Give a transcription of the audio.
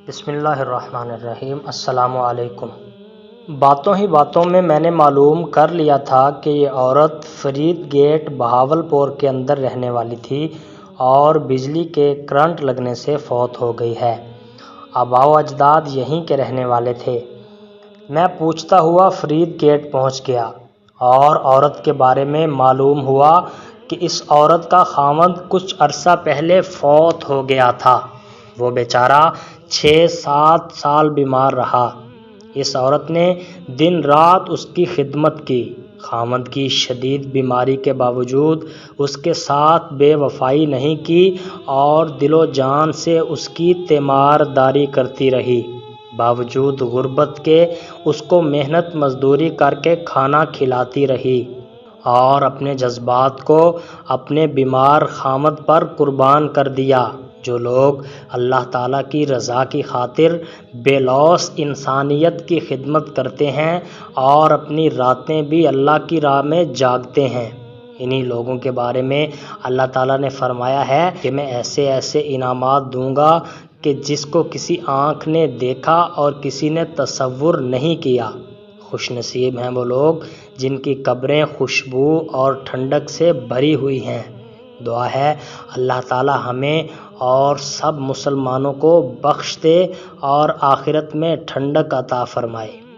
بسم اللہ الرحمن الرحیم۔ السلام علیکم۔ باتوں ہی باتوں میں نے معلوم کر لیا تھا کہ یہ عورت فرید گیٹ بہاولپور کے اندر رہنے والی تھی اور بجلی کے کرنٹ لگنے سے فوت ہو گئی ہے۔ آباء و اجداد یہیں کے رہنے والے تھے۔ میں پوچھتا ہوا فرید گیٹ پہنچ گیا اور عورت کے بارے میں معلوم ہوا کہ اس عورت کا خاوند کچھ عرصہ پہلے فوت ہو گیا تھا۔ وہ بیچارہ 6-7 سال بیمار رہا۔ اس عورت نے دن رات اس کی خدمت کی۔ خاوند کی شدید بیماری کے باوجود اس کے ساتھ بے وفائی نہیں کی اور دل و جان سے اس کی تیمار داری کرتی رہی۔ باوجود غربت کے اس کو محنت مزدوری کر کے کھانا کھلاتی رہی اور اپنے جذبات کو اپنے بیمار خاوند پر قربان کر دیا۔ جو لوگ اللہ تعالیٰ کی رضا کی خاطر بے لوث انسانیت کی خدمت کرتے ہیں اور اپنی راتیں بھی اللہ کی راہ میں جاگتے ہیں، انہی لوگوں کے بارے میں اللہ تعالیٰ نے فرمایا ہے کہ میں ایسے انعامات دوں گا کہ جس کو کسی آنکھ نے دیکھا اور کسی نے تصور نہیں کیا۔ خوش نصیب ہیں وہ لوگ جن کی قبریں خوشبو اور ٹھنڈک سے بھری ہوئی ہیں۔ دعا ہے اللہ تعالی ہمیں اور سب مسلمانوں کو بخش دے اور آخرت میں ٹھنڈک عطا فرمائے۔